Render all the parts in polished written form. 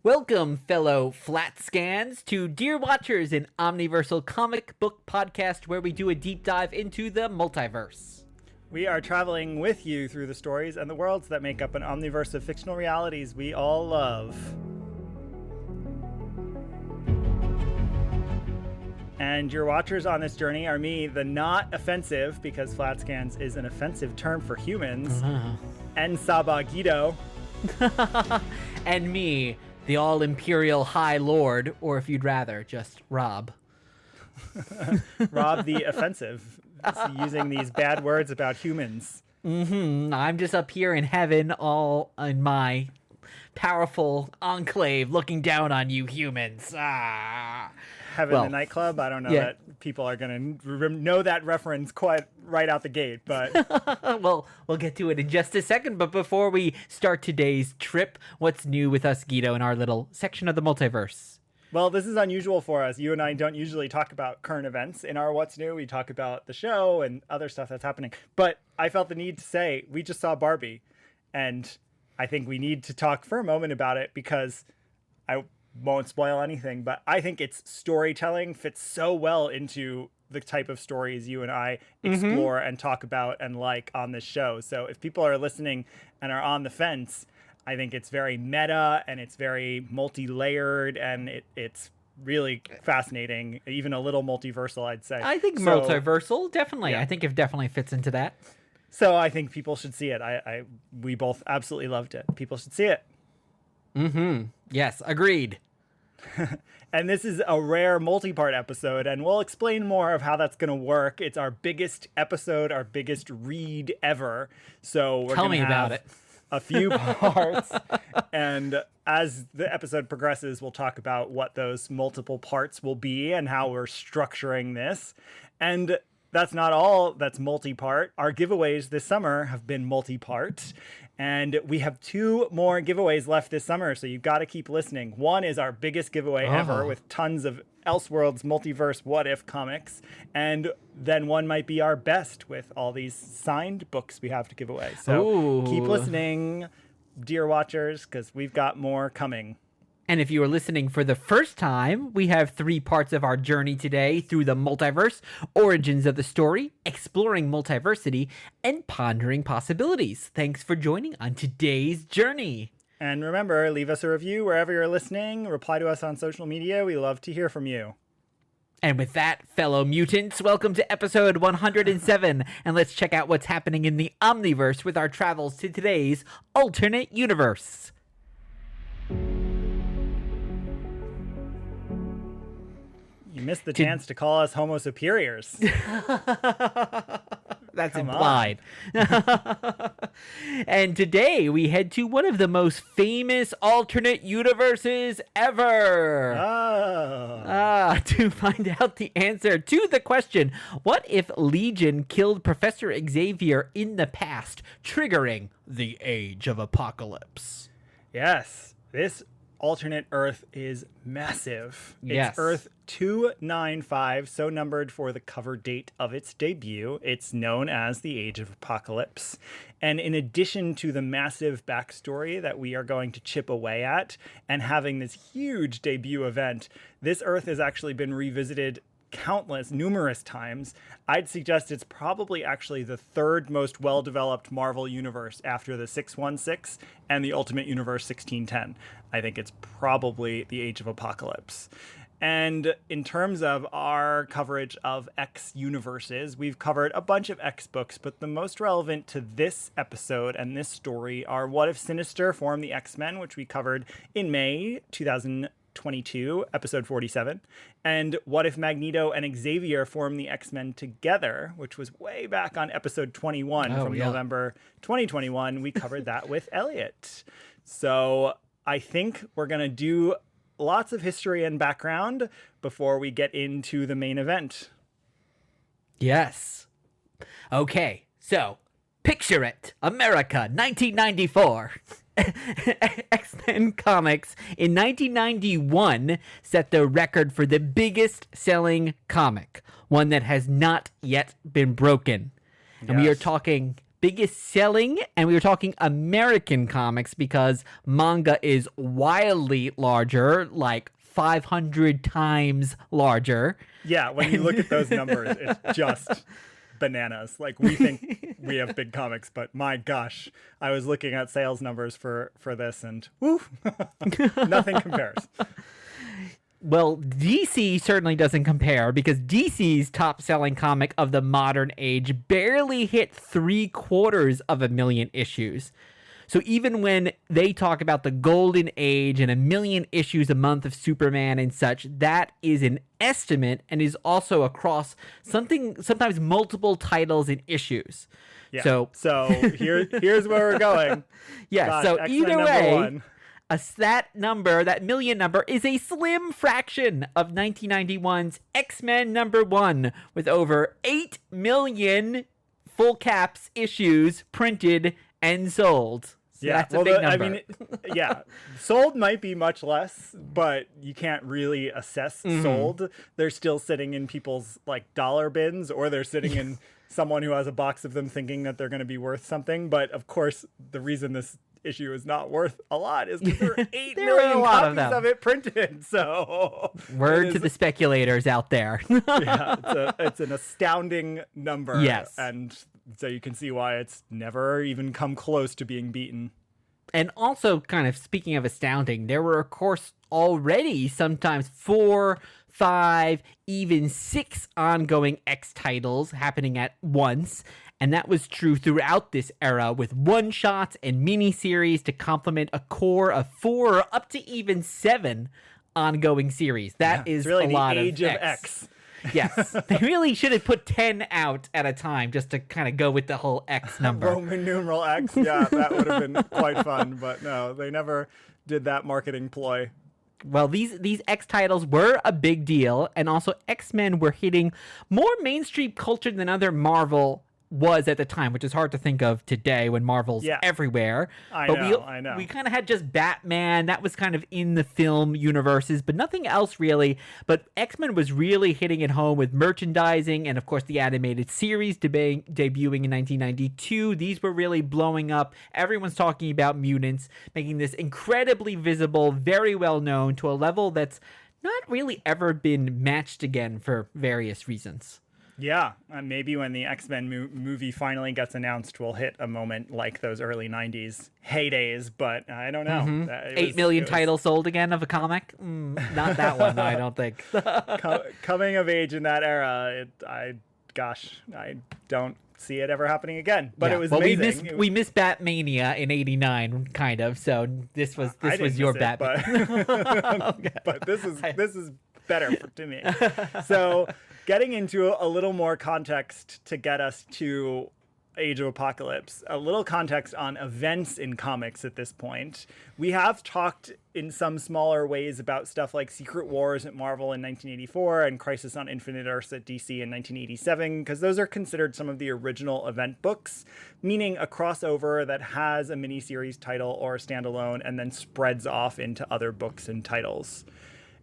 Welcome, fellow flat scans, to Dear Watchers, an omniversal comic book podcast where we do a deep dive into the multiverse. We are traveling with you through the stories and the worlds that make up an omniverse of fictional realities we all love. And your watchers on this journey are me, the not offensive, because flat scans is an offensive term for humans, and Sabagido. And me, the all-imperial High Lord, or if you'd rather, just Rob. Rob the offensive, using these bad words about humans. I'm just up here in heaven, all in my powerful enclave, looking down on you humans. Heaven, the nightclub? I don't know that people are going to know that reference quite right out the gate, but... Well, we'll get to it in just a second, but before we start today's trip, what's new with us, Guido, in our little section of the multiverse? Well, this is unusual for us. You and I don't usually talk about current events in our What's New. We talk about the show and other stuff that's happening. But I felt the need to say, we just saw Barbie, and I think we need to talk for a moment about it because I won't spoil anything, but I think its storytelling fits so well into the type of stories you and I explore and talk about and like on this show. So if people are listening and are on the fence, I think it's very meta and it's very multi-layered and it's really fascinating, even a little multiversal, I'd say. I think multiversal, definitely. Yeah. I think it definitely fits into that. So I think people should see it. We both absolutely loved it. People should see it. Yes, agreed. And this is a rare multi-part episode, and we'll explain more of how that's going to work. It's our biggest episode, our biggest read ever. So we're going to have a few parts. And as the episode progresses, we'll talk about what those multiple parts will be and how we're structuring this. And that's not all that's multi-part. Our giveaways this summer have been multi-part. And we have 2 more giveaways left this summer, so you've got to keep listening. One is our biggest giveaway ever with tons of Elseworlds, Multiverse, What If comics. And then one might be our best with all these signed books we have to give away. So keep listening, dear watchers, because we've got more coming. And if you are listening for the first time, we have 3 parts of our journey today through the multiverse, origins of the story, exploring multiversity, and pondering possibilities. Thanks for joining on today's journey. And remember, leave us a review wherever you're listening. Reply to us on social media. We love to hear from you. And with that, fellow mutants, welcome to episode 107. And let's check out what's happening in the Omniverse with our travels to today's alternate universe. You missed the chance to call us Homo superiors. That's implied. And today we head to one of the most famous alternate universes ever. To find out the answer to the question, what if Legion killed Professor Xavier in the past, triggering the Age of Apocalypse? Yes, this alternate Earth is massive. Yes. It's Earth 295, so numbered for the cover date of its debut. It's known as the Age of Apocalypse. And in addition to the massive backstory that we are going to chip away at and having this huge debut event, this Earth has actually been revisited numerous times. I'd suggest it's probably actually the 3rd most well-developed Marvel universe after the 616 and the Ultimate Universe 1610. I think it's probably the Age of Apocalypse. And in terms of our coverage of X universes, we've covered a bunch of X books, but the most relevant to this episode and this story are What If Sinister formed the X-Men, which we covered in May 2022, episode 47, and What If Magneto and Xavier formed the X-Men together, which was way back on episode 21 November 2021. We covered that with Elliot. So I think we're going to do lots of history and background before we get into the main event. Yes. Okay, so picture it. America, 1994. X-Men Comics in 1991 set the record for the biggest selling comic, one that has not yet been broken. And we are talking biggest selling, and we were talking American comics because manga is wildly larger, like 500 times larger. Yeah, when you look at those numbers, it's just bananas. Like, we think we have big comics, but my gosh, I was looking at sales numbers for this, and woo, nothing compares. Well, DC certainly doesn't compare, because DC's top-selling comic of the modern age barely hit 750,000 issues. So even when they talk about the golden age and 1 million issues a month of Superman and such, that is an estimate and is also across sometimes multiple titles and issues. Yeah. So here's where we're going. Yeah. Gosh, so X-Men either way, #1. That million number is a slim fraction of 1991's X-Men #1, with over 8 million full caps issues printed and sold. So Yeah, that's a big number. I mean, yeah, sold might be much less, but you can't really assess sold. They're still sitting in people's like dollar bins, or they're sitting in someone who has a box of them thinking that they're going to be worth something. But of course, the reason this issue is not worth a lot is because there are 8 million copies of it printed. So word to the speculators out there. Yeah, it's an astounding number. Yes. And so you can see why it's never even come close to being beaten. And also, kind of speaking of astounding, there were, of course, already sometimes 4, 5, even 6 ongoing X titles happening at once. And that was true throughout this era, with one-shots and miniseries to complement a core of 4 or up to even 7 ongoing series. That is really a lot the age of of X. X. Yes, they really should have put 10 out at a time just to kind of go with the whole X number. Roman numeral X, yeah, that would have been quite fun. But no, they never did that marketing ploy. Well, these X titles were a big deal, and also X-Men were hitting more mainstream culture than other Marvel was at the time, which is hard to think of today when Marvel's everywhere. I know. We kind of had just Batman. That was kind of in the film universes, but nothing else really. But X-Men was really hitting it home with merchandising and, of course, the animated series debuting in 1992. These were really blowing up. Everyone's talking about mutants, making this incredibly visible, very well known, to a level that's not really ever been matched again for various reasons. Yeah, maybe when the X-Men movie finally gets announced, we'll hit a moment like those early 90s heydays, but I don't know. 8 million titles sold again of a comic? Not that one, no, I don't think. Coming of age in that era, I don't see it ever happening again. But it was amazing. We missed Batmania in '89, kind of. So this was your Batman. But this is better to me. So getting into a little more context to get us to Age of Apocalypse, a little context on events in comics at this point. We have talked in some smaller ways about stuff like Secret Wars at Marvel in 1984 and Crisis on Infinite Earths at DC in 1987, because those are considered some of the original event books, meaning a crossover that has a miniseries title or a standalone and then spreads off into other books and titles.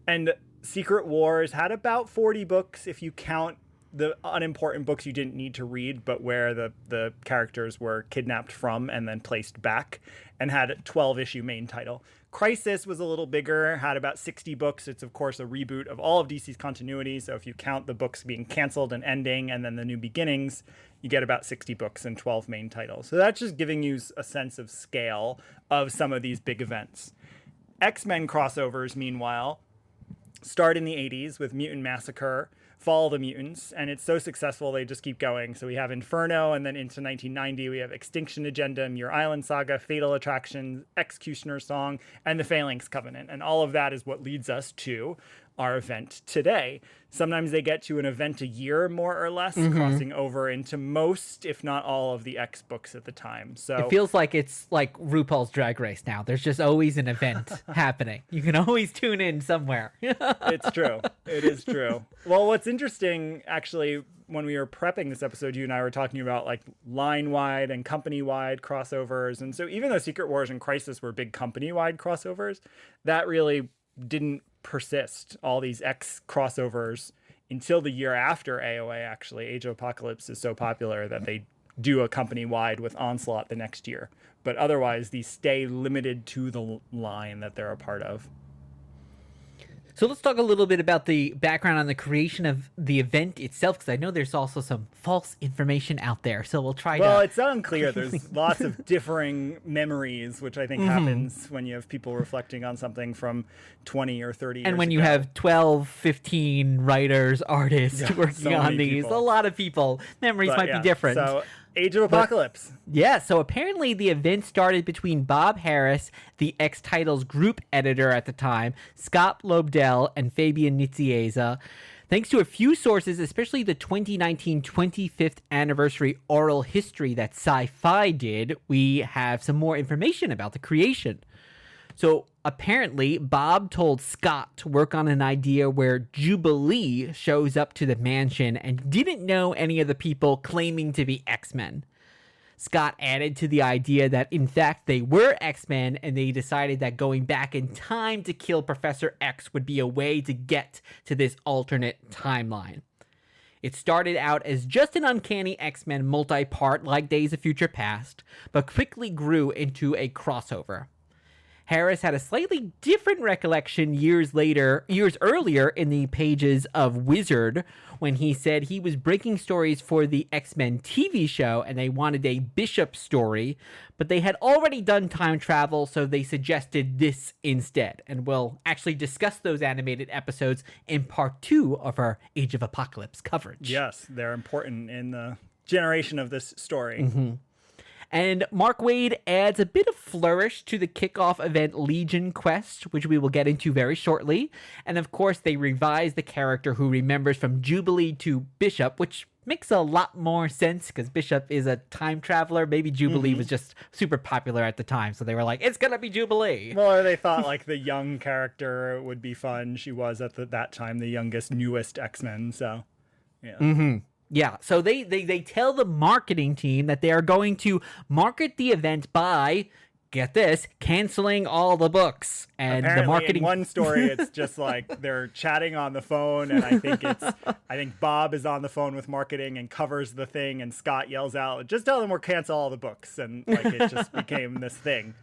And Secret Wars had about 40 books if you count the unimportant books you didn't need to read, but where the characters were kidnapped from and then placed back, and had a 12-issue main title. Crisis was a little bigger, had about 60 books. It's, of course, a reboot of all of DC's continuity, so if you count the books being canceled and ending and then the new beginnings, you get about 60 books and 12 main titles. So that's just giving you a sense of scale of some of these big events. X-Men crossovers, meanwhile, start in the 80s with Mutant Massacre, Fall of the Mutants, and it's so successful they just keep going. So we have Inferno, and then into 1990 we have Extinction Agenda, Muir Island Saga, Fatal Attraction, Executioner's Song, and the Phalanx Covenant. And all of that is what leads us to our event today. Sometimes they get to an event a year, more or less, crossing over into most, if not all, of the X books at the time. So it feels like it's like RuPaul's Drag Race now. There's just always an event happening. You can always tune in somewhere. It's true. It is true. Well, what's interesting, actually, when we were prepping this episode, you and I were talking about like line-wide and company-wide crossovers. And so even though Secret Wars and Crisis were big company-wide crossovers, that really didn't persist, all these X crossovers, until the year after AOA. Actually, Age of Apocalypse is so popular that they do a company-wide with Onslaught the next year. But otherwise, these stay limited to the line that they're a part of. So let's talk a little bit about the background on the creation of the event itself, because I know there's also some false information out there. So we'll try Well, it's unclear. There's lots of differing memories, which I think happens when you have people reflecting on something from 20 or 30 years And when ago. you have 12, 15 writers, artists working so on many these, people. a lot of people, memories But might yeah, be different. So, Age of Apocalypse. Yeah, so apparently the event started between Bob Harras, the X-Titles group editor at the time, Scott Lobdell, and Fabian Nicieza. Thanks to a few sources, especially the 2019 25th anniversary oral history that Sci-Fi did, we have some more information about the creation. So apparently, Bob told Scott to work on an idea where Jubilee shows up to the mansion and didn't know any of the people claiming to be X-Men. Scott added to the idea that, in fact, they were X-Men, and they decided that going back in time to kill Professor X would be a way to get to this alternate timeline. It started out as just an Uncanny X-Men multi-part like Days of Future Past, but quickly grew into a crossover. Harras had a slightly different recollection years earlier in the pages of Wizard, when he said he was breaking stories for the X-Men TV show and they wanted a Bishop story, but they had already done time travel, so they suggested this instead. And we'll actually discuss those animated episodes in part 2 of our Age of Apocalypse coverage. Yes, they're important in the generation of this story. And Mark Waid adds a bit of flourish to the kickoff event LegionQuest, which we will get into very shortly. And of course, they revise the character who remembers from Jubilee to Bishop, which makes a lot more sense because Bishop is a time traveler. Maybe Jubilee was just super popular at the time, so they were like, it's gonna be Jubilee. Well, or they thought like the young character would be fun. She was at that time the youngest, newest X-Men, so yeah. Yeah, so they tell the marketing team that they are going to market the event by, get this, canceling all the books. And Apparently, the marketing in one story, it's just like they're chatting on the phone, and I think Bob is on the phone with marketing and covers the thing, and Scott yells out, "Just tell them we're cancel all the books," and like it just became this thing.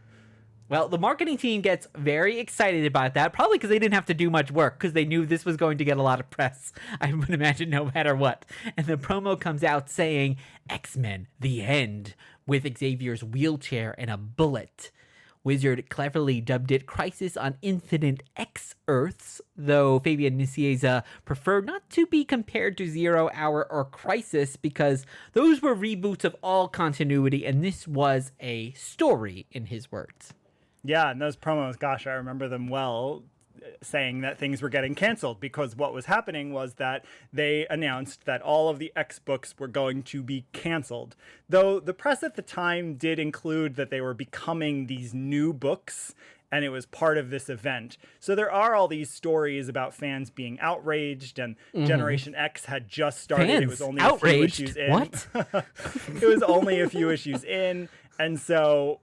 Well, the marketing team gets very excited about that, probably because they didn't have to do much work, because they knew this was going to get a lot of press, I would imagine, no matter what. And the promo comes out saying, X-Men, the end, with Xavier's wheelchair and a bullet. Wizard cleverly dubbed it Crisis on Infinite X Earths, though Fabian Nicieza preferred not to be compared to 0 Hour or Crisis because those were reboots of all continuity, and this was a story, in his words. Yeah, and those promos, gosh, I remember them well, saying that things were getting canceled because what was happening was that they announced that all of the X books were going to be canceled. Though the press at the time did include that they were becoming these new books and it was part of this event. So there are all these stories about fans being outraged, and Generation X had just started. Fans it was only outraged? a few issues in. What? It was only a few issues in, and so,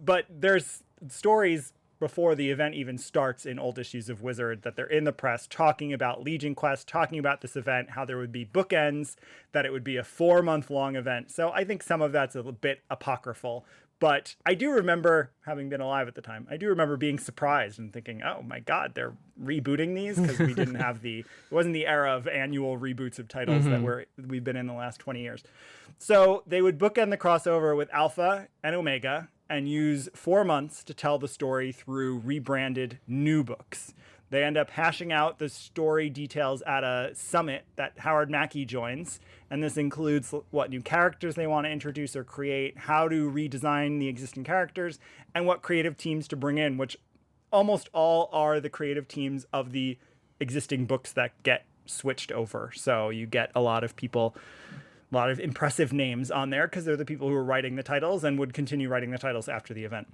but there's stories before the event even starts in old issues of Wizard that they're in the press talking about LegionQuest, talking about this event, how there would be bookends, that it would be a 4-month-long event. So I think some of that's a bit apocryphal. But I do remember, having been alive at the time, I do remember being surprised and thinking, oh my God, they're rebooting these? Because we didn't have it wasn't the era of annual reboots of titles that we've been in the last 20 years. So they would bookend the crossover with Alpha and Omega and use 4 months to tell the story through rebranded new books. They end up hashing out the story details at a summit that Howard Mackey joins. And this includes what new characters they want to introduce or create, how to redesign the existing characters, and what creative teams to bring in, which almost all are the creative teams of the existing books that get switched over. So you get a lot of people, a lot of impressive names on there because they're the people who are writing the titles and would continue writing the titles after the event.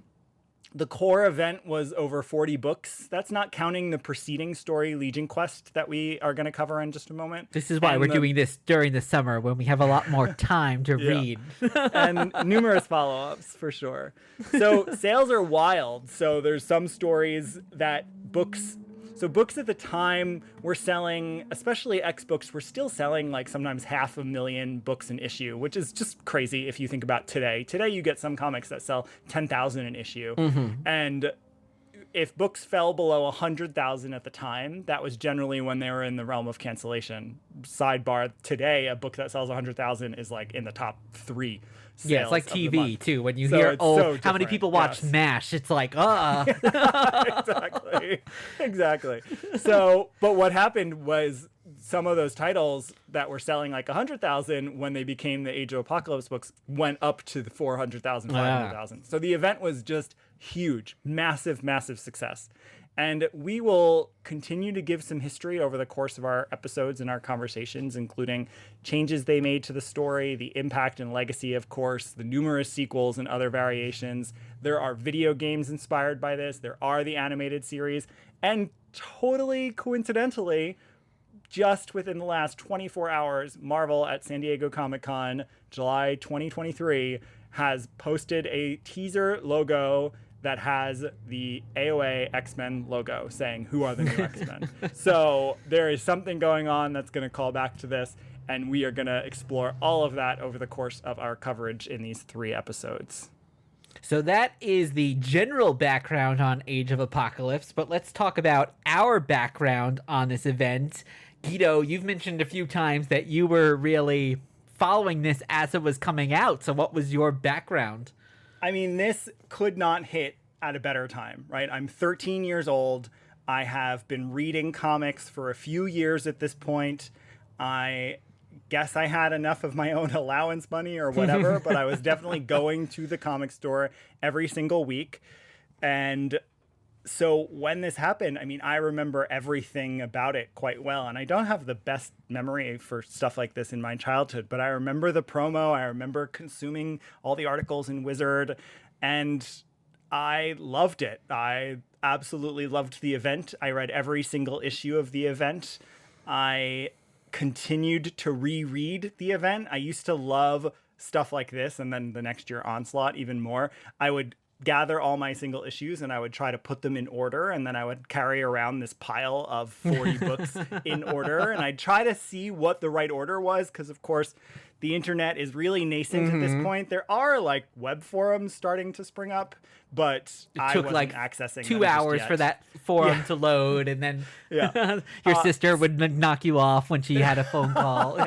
The core event was over 40 books. That's not counting the preceding story, LegionQuest, that we are going to cover in just a moment. This is why we're doing this during the summer when we have a lot more time to read. And numerous follow-ups, for sure. So sales are wild. So there's some stories that books... So books at the time were selling, especially X books, were still selling like sometimes 500,000 books an issue, which is just crazy if you think about today. Today you get some comics that sell 10,000 an issue. And if books fell below 100,000 at the time, that was generally when they were in the realm of cancellation. Sidebar, today, a book that sells 100,000 is like in the top 3 sales. Yeah, it's like TV too. When you hear, how many people watch MASH? It's like, Exactly. So, but what happened was some of those titles that were selling like 100,000 when they became the Age of Apocalypse books went up to the 400,000, 500,000. So the event was just huge, massive, massive success. And we will continue to give some history over the course of our episodes and our conversations, including changes they made to the story, the impact and legacy, of course, the numerous sequels and other variations. There are video games inspired by this. There are the animated series. And totally coincidentally, just within the last 24 hours, Marvel at San Diego Comic-Con, July 2023, has posted a teaser logo that has the AOA X-Men logo saying, who are the new X-Men? So there is something going on that's going to call back to this, and we are going to explore all of that over the course of our coverage in these 3 episodes. So that is the general background on Age of Apocalypse, but let's talk about our background on this event. Guido, you've mentioned a few times that you were really following this as it was coming out. So what was your background? I mean, this could not hit at a better time, right? I'm 13 years old. I have been reading comics for a few years at this point. I guess I had enough of my own allowance money or whatever, but I was definitely going to the comic store every single week. And so when this happened, I mean, I remember everything about it quite well. And I don't have the best memory for stuff like this in my childhood, but I remember the promo. I remember consuming all the articles in Wizard, and I loved it. I absolutely loved the event. I read every single issue of the event. I continued to reread the event. I used to love stuff like this, and then the next year Onslaught even more. I would gather all my single issues and I would try to put them in order, and then I would carry around this pile of 40 books in order, and I'd try to see what the right order was, because of course the internet is really nascent at this point. There are like web forums starting to spring up, but I wasn't like accessing 2 hours for that forum to load, and then your sister would knock you off when she had a phone call.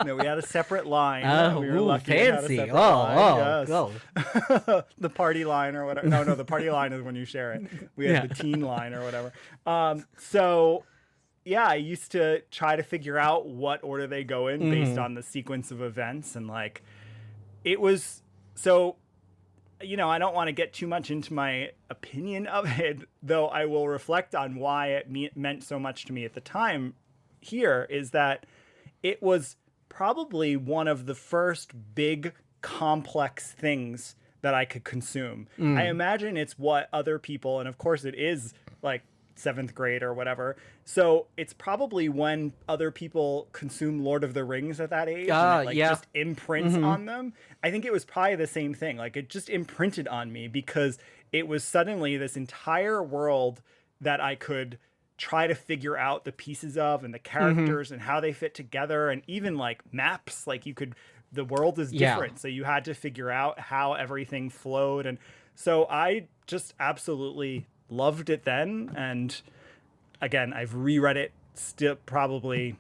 No, we had a separate line. Oh, we were lucky. fancy. Yes. Go. The party line or whatever. No, the party line is when you share it. We had the teen line or whatever. So yeah, I used to try to figure out what order they go in based on the sequence of events. And like, it was so, you know, I don't want to get too much into my opinion of it, though I will reflect on why it meant so much to me at the time. Here is that it was probably one of the first big complex things that I could consume. I imagine it's what other people, and of course it is like 7th grade or whatever. So it's probably when other people consume Lord of the Rings at that age, and it just imprints on them. I think it was probably the same thing. Like, it just imprinted on me because it was suddenly this entire world that I could try to figure out the pieces of, and the characters and how they fit together, and even like maps. Like, the world is different, so you had to figure out how everything flowed. And so I just absolutely loved it then. And again, I've reread it still probably.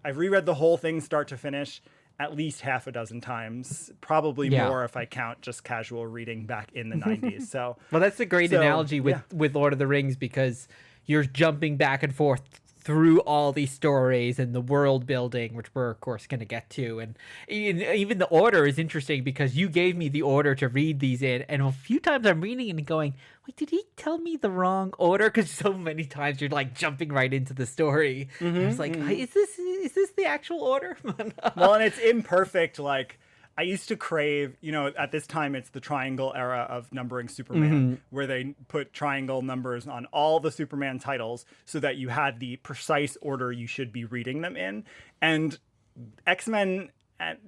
I've reread the whole thing start to finish at least half a dozen times, probably more if I count just casual reading back in the 90s. So, well, that's a great analogy with Lord of the Rings, because you're jumping back and forth through all these stories and the world building, which we're of course going to get to. And even the order is interesting, because you gave me the order to read these in, and a few times I'm reading and going, wait, did he tell me the wrong order? Because so many times you're like jumping right into the story. I was like, is this the actual order? Well, and it's imperfect. Like, I used to crave, you know, at this time, it's the triangle era of numbering Superman, where they put triangle numbers on all the Superman titles so that you had the precise order you should be reading them in. And X-Men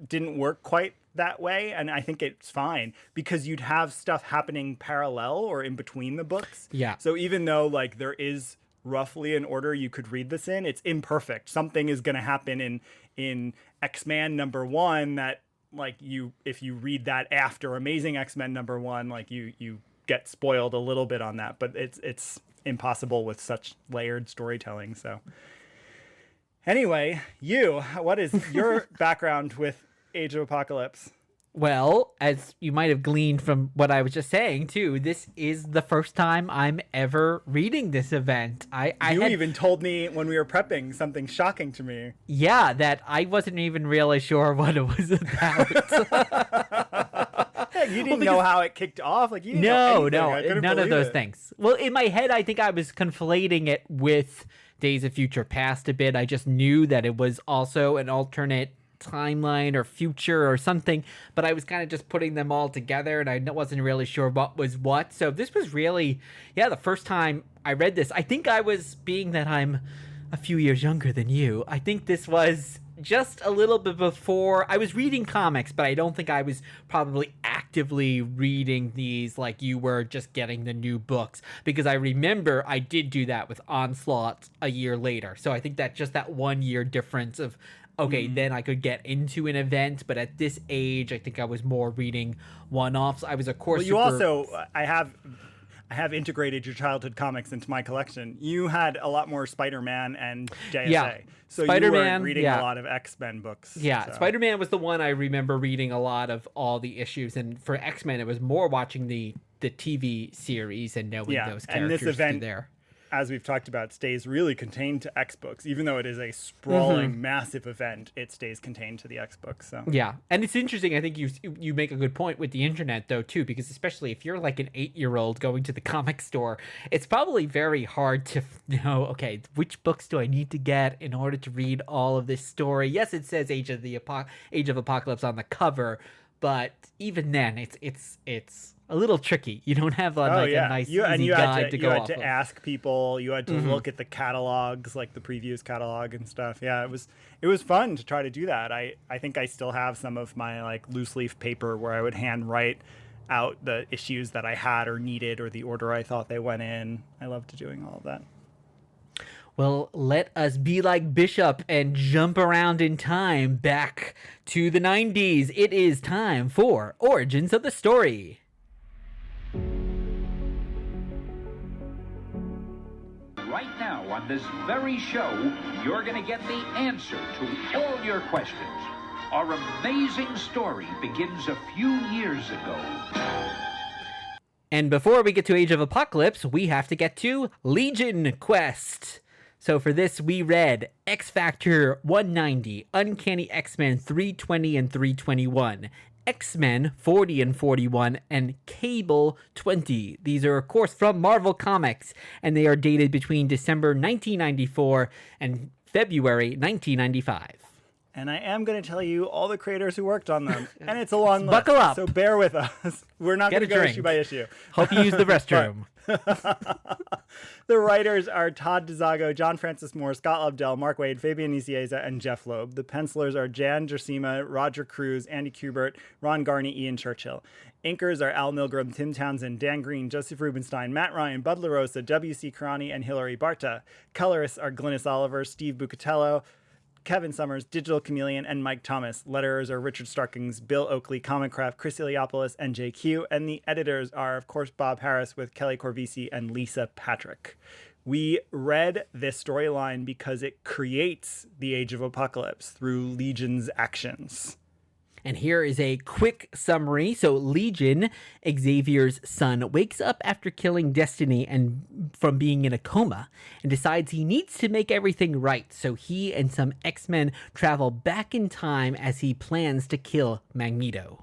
didn't work quite that way. And I think it's fine, because you'd have stuff happening parallel or in between the books. Yeah. So even though like there is roughly an order you could read this in. It's imperfect. Something is going to happen in X-Men #1 that, like, if you read that after Amazing X-Men #1, like you get spoiled a little bit on that, but it's impossible with such layered storytelling. So anyway, what is your background with Age of Apocalypse? Well, as you might have gleaned from what I was just saying, too, this is the first time I'm ever reading this event. You even told me when we were prepping something shocking to me. Yeah, that I wasn't even really sure what it was about. You didn't know how it kicked off? Like, you didn't know anything. None of those things. Well, in my head, I think I was conflating it with Days of Future Past a bit. I just knew that it was also an alternate timeline or future or something, but I was kind of just putting them all together, and I wasn't really sure what was what. So this was really, the first time I read this. I think I was, being that I'm a few years younger than you, I think this was just a little bit before I was reading comics, but I don't think I was probably actively reading these like you were, just getting the new books, because I remember I did do that with Onslaught a year later. So I think that just that 1 year difference of, okay, then I could get into an event, but at this age, I think I was more reading one-offs. I was, of course, I have integrated your childhood comics into my collection. You had a lot more Spider-Man and JSA. So you were reading a lot of X-Men books. Yeah, so. Spider-Man was the one I remember reading a lot of all the issues. And for X-Men, it was more watching the TV series and knowing those characters and this event, through there. As we've talked about, stays really contained to X books. Even though it is a sprawling, massive event, it stays contained to the X books. So yeah, and it's interesting. I think you make a good point with the internet, though, too, because especially if you're like an 8-year-old going to the comic store, it's probably very hard to know, okay, which books do I need to get in order to read all of this story? Yes, it says Age of Apocalypse on the cover, but even then, it's a little tricky. You don't have a nice easy guide to go off of. You had to ask people. You had to look at the catalogs, like the previews catalog and stuff. Yeah, it was fun to try to do that. I think I still have some of my like loose leaf paper where I would hand write out the issues that I had or needed or the order I thought they went in. I loved doing all of that. Well, let us be like Bishop and jump around in time back to the 90s. It is time for Origins of the Story. Right now on this very show, you're going to get the answer to all your questions. Our amazing story begins a few years ago. And before we get to Age of Apocalypse, we have to get to LegionQuest. So for this, we read X Factor 190, Uncanny X-Men 320 and 321, X-Men 40 and 41, and Cable 20. These are, of course, from Marvel Comics, and they are dated between December 1994 and February 1995. And I am going to tell you all the creators who worked on them, and it's a long list. Buckle up. So bear with us. We're not going to go issue by issue. Hope you use the restroom. The writers are Todd DeZago, John Francis Moore, Scott Lobdell, Mark Waid, Fabian Nicieza, and Jeph Loeb. The pencilers are Jan Gersima, Roger Cruz, Andy Kubert, Ron Garney, Ian Churchill. Inkers are Al Milgram, Tim Townsend, Dan Green, Joseph Rubenstein, Matt Ryan, Bud LaRosa, W.C. Karani, and Hilary Barta. Colorists are Glynis Oliver, Steve Bucatello, Kevin Summers, Digital Chameleon, and Mike Thomas. Letterers are Richard Starkings, Bill Oakley, Comicraft, Chris Iliopoulos, and JQ. And the editors are, of course, Bob Harras with Kelly Corvisi and Lisa Patrick. We read this storyline because it creates the Age of Apocalypse through Legion's actions. And here is a quick summary. So Legion, Xavier's son, wakes up after killing Destiny and from being in a coma and decides he needs to make everything right. So he and some X-Men travel back in time as he plans to kill Magneto.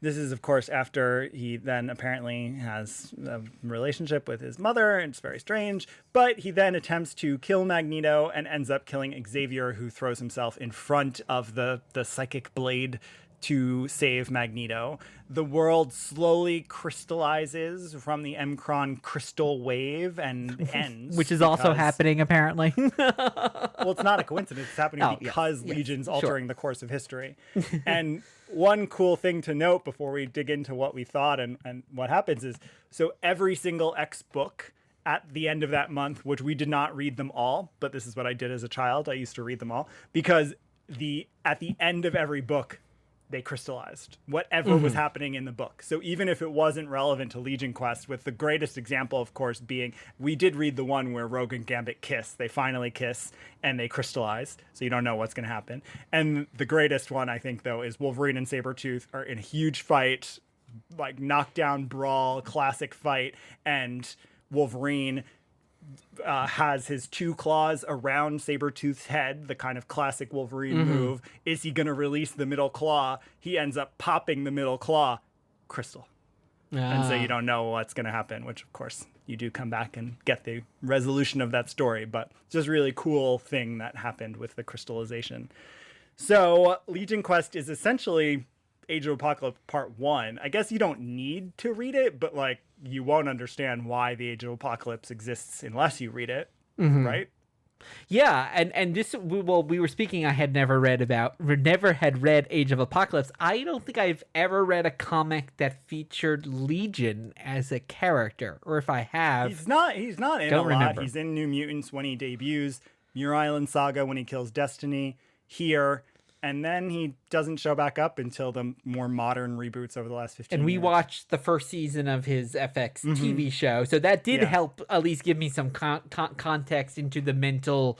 This is, of course, after he then apparently has a relationship with his mother. It's very strange. But he then attempts to kill Magneto and ends up killing Xavier, who throws himself in front of the psychic blade to save Magneto. The world slowly crystallizes from the M'Kron crystal wave and ends. Which is also happening, apparently. Well, it's not a coincidence. It's happening because Legion's altering the course of history. And one cool thing to note before we dig into what we thought and what happens is, so every single X book at the end of that month, which we did not read them all, but this is what I did as a child. I used to read them all because at the end of every book, they crystallized whatever was happening in the book. So even if it wasn't relevant to LegionQuest, with the greatest example, of course, being we did read the one where Rogue and Gambit kiss. They finally kiss and they crystallize. So you don't know what's going to happen. And the greatest one, I think, though, is Wolverine and Sabretooth are in a huge fight, like knockdown brawl, classic fight. And Wolverine has his two claws around Sabretooth's head, the kind of classic Wolverine move. Is he going to release the middle claw? He ends up popping the middle claw, crystal. And so you don't know what's going to happen, which, of course, you do come back and get the resolution of that story. But it's just a really cool thing that happened with the crystallization. So LegionQuest is essentially Age of Apocalypse Part 1. I guess you don't need to read it, but like you won't understand why the Age of Apocalypse exists unless you read it, right? Yeah, and this, well, we were speaking, I had never had read Age of Apocalypse. I don't think I've ever read a comic that featured Legion as a character, or if I have, he's not in a lot. Remember. He's in New Mutants when he debuts, Muir Island Saga when he kills Destiny, here. And then he doesn't show back up until the more modern reboots over the last 15 years. And we watched the first season of his FX TV show. So that did help at least give me some context into the mental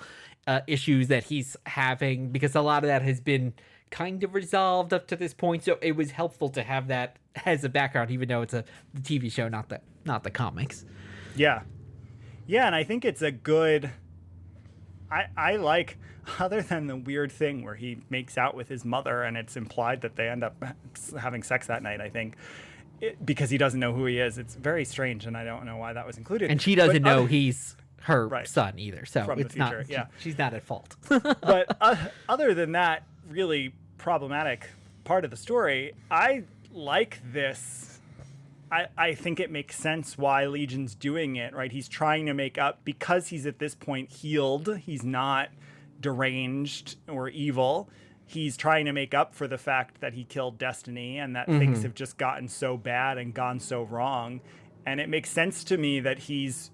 issues that he's having, because a lot of that has been kind of resolved up to this point. So it was helpful to have that as a background, even though it's the TV show, not the comics. Yeah. Yeah, and I think it's a good... I like, other than the weird thing where he makes out with his mother and it's implied that they end up having sex that night, I think, because he doesn't know who he is. It's very strange, and I don't know why that was included. And she doesn't know he's her son either, so from it's the future, not. She's not at fault. But other than that, really problematic part of the story, I like this. I think it makes sense why Legion's doing it, right? He's trying to make up, because he's at this point healed. He's not deranged or evil. He's trying to make up for the fact that he killed Destiny and that things have just gotten so bad and gone so wrong. And it makes sense to me that he's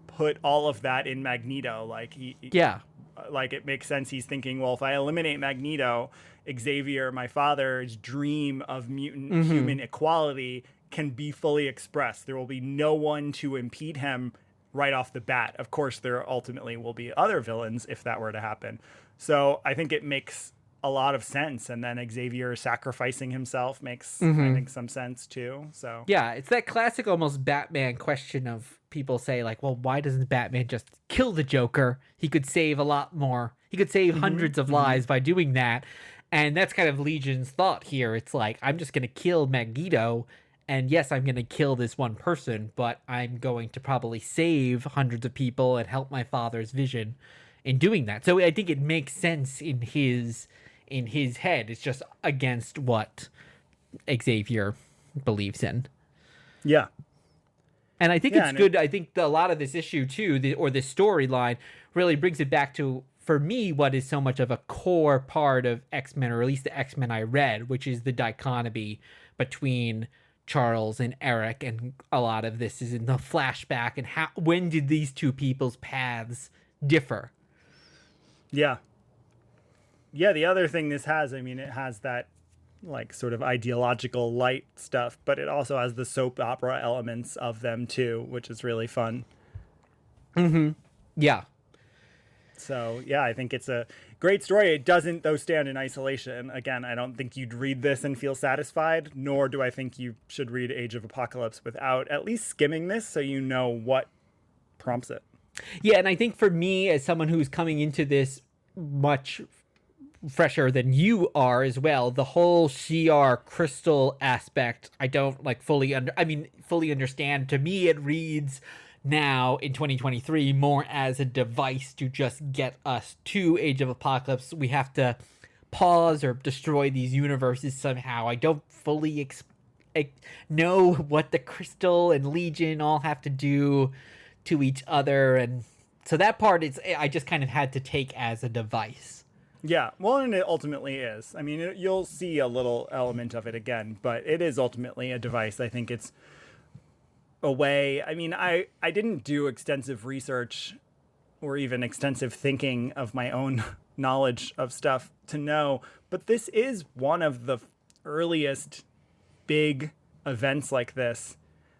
put all of that in Magneto. Like it makes sense. He's thinking, well, if I eliminate Magneto, Xavier, my father's dream of mutant human equality can be fully expressed. There will be no one to impede him right off the bat. Of course, there ultimately will be other villains if that were to happen. So I think it makes a lot of sense. And then Xavier sacrificing himself makes, I think, some sense too. So yeah, it's that classic almost Batman question of people say, like, well, why doesn't Batman just kill the Joker? He could save a lot more. He could save hundreds of lives by doing that. And that's kind of Legion's thought here. It's like, I'm just going to kill Magneto. And yes, I'm going to kill this one person, but I'm going to probably save hundreds of people and help my father's vision in doing that. So I think it makes sense in his head. It's just against what Xavier believes in. Yeah. And I think it's good. I think a lot of this issue too, or this storyline, really brings it back to, for me, what is so much of a core part of X-Men, or at least the X-Men I read, which is the dichotomy between Charles and Eric, and a lot of this is in the flashback, and when did these two people's paths differ? Yeah. The other thing this has, I mean, it has that like sort of ideological light stuff, but it also has the soap opera elements of them too, which is really fun. Yeah. So yeah, I think it's a great story. It doesn't, though, stand in isolation. Again, I don't think you'd read this and feel satisfied, nor do I think you should read Age of Apocalypse without at least skimming this so you know what prompts it. Yeah, and I think for me, as someone who's coming into this much fresher than you are as well, the whole Shi'ar crystal aspect, I don't like fully understand. To me, it reads now in 2023 more as a device to just get us to Age of Apocalypse. We have to pause or destroy these universes somehow. I don't fully know what the Crystal and Legion all have to do to each other, and so that part I just kind of had to take as a device. Yeah, well, and it ultimately is. I mean, you'll see a little element of it again, but it is ultimately a device. I think it's a way. I mean, I didn't do extensive research or even extensive thinking of my own knowledge of stuff to know, but this is one of the earliest big events like this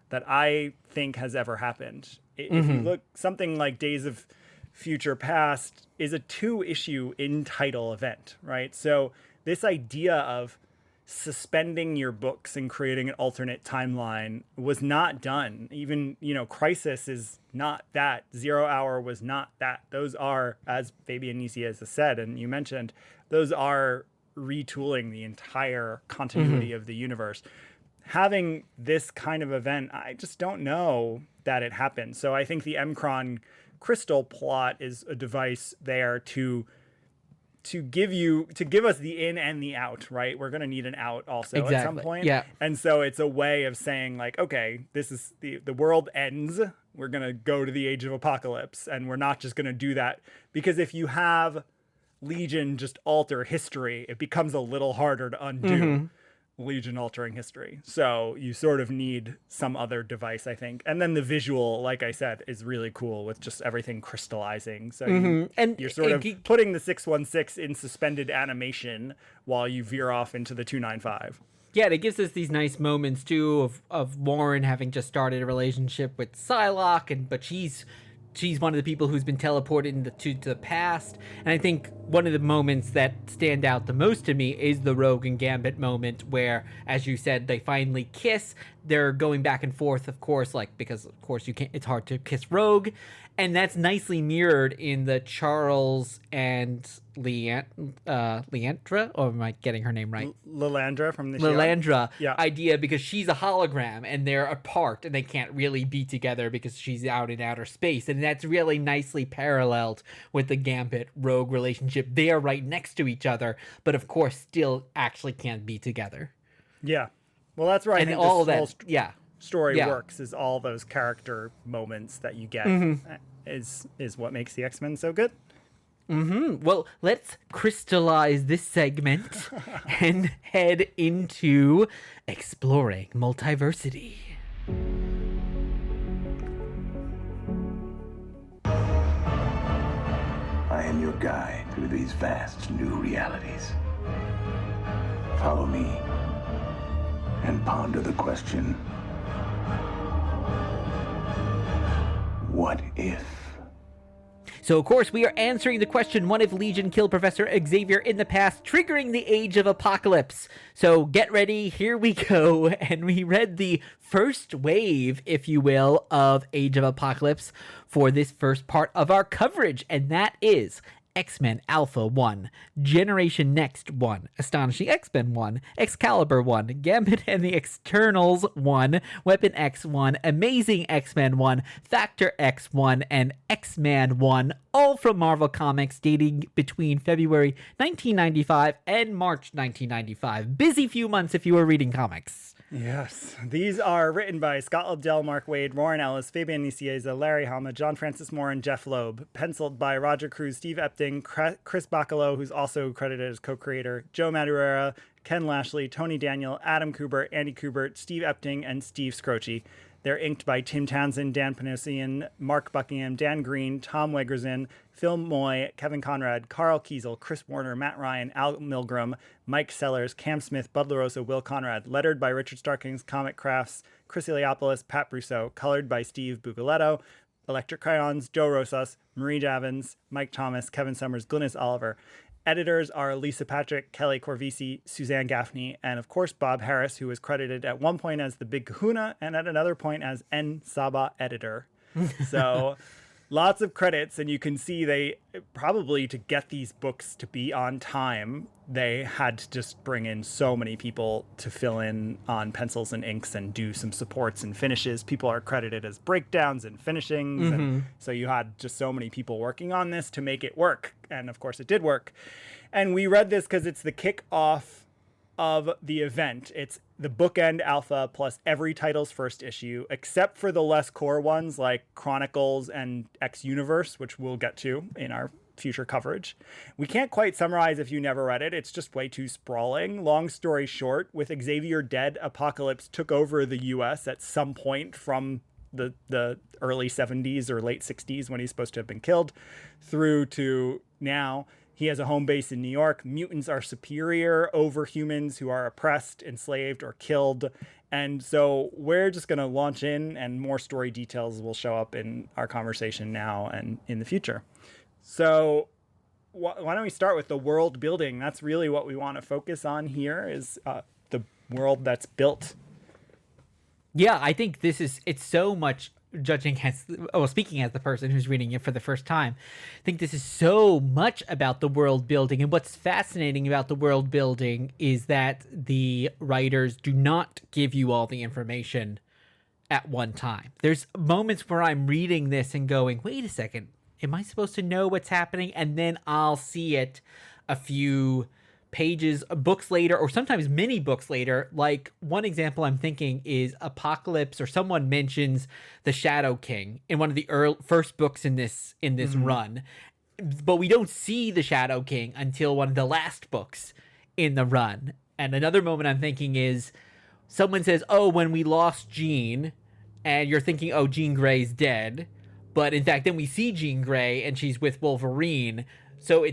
that I think has ever happened. If you look, something like Days of Future Past is a 2-issue in title event, right? So this idea of suspending your books and creating an alternate timeline was not done. Even, Crisis is not that. 0 Hour was not that. Those are, as Fabian Nicieza said, and you mentioned, those are retooling the entire continuity of the universe. Having this kind of event, I just don't know that it happened. So I think the M'Kraan crystal plot is a device there to give us the in and the out, right? We're going to need an out also at some point. Yeah. And so it's a way of saying like, okay, this is the world ends. We're going to go to the Age of Apocalypse, and we're not just going to do that, because if you have Legion just alter history, it becomes a little harder to undo. Legion altering history. So you sort of need some other device, I think. And then the visual, like I said, is really cool with just everything crystallizing. So you're sort of putting the 616 in suspended animation while you veer off into the 295. Yeah, it gives us these nice moments too of Warren having just started a relationship with Psylocke, but she's one of the people who's been teleported to the past. And I think one of the moments that stand out the most to me is the Rogue and Gambit moment where, as you said, they finally kiss. They're going back and forth, of course, because of course you can't, it's hard to kiss Rogue. And that's nicely mirrored in the Charles and Leandra, or am I getting her name right? Lilandra from the Lilandra idea, because she's a hologram and they're apart and they can't really be together because she's out in outer space. And that's really nicely paralleled with the Gambit Rogue relationship. They are right next to each other, but of course still actually can't be together. Yeah. Well, that's right. And all of that, story works is all those character moments that you get is what makes the X-Men so good. Well, let's crystallize this segment and head into exploring multiversity. I am your guide through these vast new realities. Follow me and ponder the question, what if? So, of course, we are answering the question, what if Legion killed Professor Xavier in the past, triggering the Age of Apocalypse? So get ready, here we go. And we read the first wave, if you will, of Age of Apocalypse for this first part of our coverage. And that is X-Men Alpha 1, Generation Next 1, Astonishing X-Men 1, Excalibur 1, Gambit and the Externals 1, Weapon X 1, Amazing X-Men 1, Factor X 1, and X-Man 1, all from Marvel Comics, dating between February 1995 and March 1995. Busy few months if you were reading comics. Yes. These are written by Scott Lobdell, Mark Waid, Warren Ellis, Fabian Nicieza, Larry Hama, John Francis Moore, and Jeph Loeb. Penciled by Roger Cruz, Steve Epting, Chris Bachalo, who's also credited as co-creator, Joe Madureira, Ken Lashley, Tony Daniel, Adam Kubert, Andy Kubert, Steve Epting, and Steve Skroce. They're inked by Tim Townsend, Dan Panosian, Mark Buckingham, Dan Green, Tom Wegerson, Phil Moy, Kevin Conrad, Carl Kiesel, Chris Warner, Matt Ryan, Al Milgram, Mike Sellers, Cam Smith, Bud LaRosa, Will Conrad. Lettered by Richard Starkings, Comic Crafts, Chris Eliopoulos, Pat Brousseau. Colored by Steve Bugaletto. Electric Crayons, Joe Rosas, Marie Javins, Mike Thomas, Kevin Summers, Glynis Oliver. Editors are Lisa Patrick, Kelly Corvisi, Suzanne Gaffney, and of course Bob Harras, who was credited at one point as the Big Kahuna and at another point as N. Saba editor. So lots of credits, and you can see they probably, to get these books to be on time, they had to just bring in so many people to fill in on pencils and inks and do some supports and finishes. People are credited as breakdowns and finishings. And so you had just so many people working on this to make it work. And of course it did work. And we read this because it's the kickoff of the event. It's the bookend alpha plus every title's first issue, except for the less core ones like Chronicles and X Universe, which we'll get to in our future coverage. We can't quite summarize if you never read it. It's just way too sprawling. Long story short, with Xavier dead, Apocalypse took over the US at some point from the early 70s or late 60s when he's supposed to have been killed, through to now. He has a home base in New York. Mutants are superior over humans who are oppressed, enslaved, or killed. And so we're just going to launch in, and more story details will show up in our conversation now and in the future. So why don't we start with the world building? That's really what we want to focus on here, is the world that's built. Yeah, I think it's so much, speaking as the person who's reading it for the first time, I think this is so much about the world building. And what's fascinating about the world building is that the writers do not give you all the information at one time. There's moments where I'm reading this and going, wait a second, am I supposed to know what's happening? And then I'll see it a few pages, books later, or sometimes many books later. Like one example I'm thinking is Apocalypse, or someone mentions the Shadow King in one of the first books in this run, but we don't see the Shadow King until one of the last books in the run. And another moment I'm thinking is someone says, oh, when we lost Jean, and you're thinking, oh, Jean Grey's dead, but in fact then we see Jean Grey and she's with Wolverine. So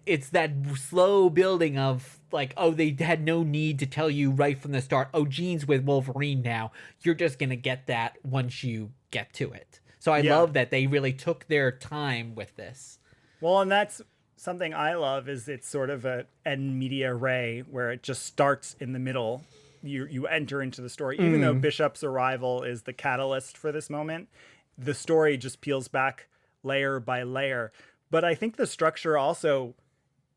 it's that slow building of like, oh, they had no need to tell you right from the start, oh, Jean's with Wolverine now. You're just going to get that once you get to it. So I love that they really took their time with this. Well, and that's something I love, is it's sort of a en media res, where it just starts in the middle. You enter into the story. Even though Bishop's arrival is the catalyst for this moment, the story just peels back layer by layer. But I think the structure also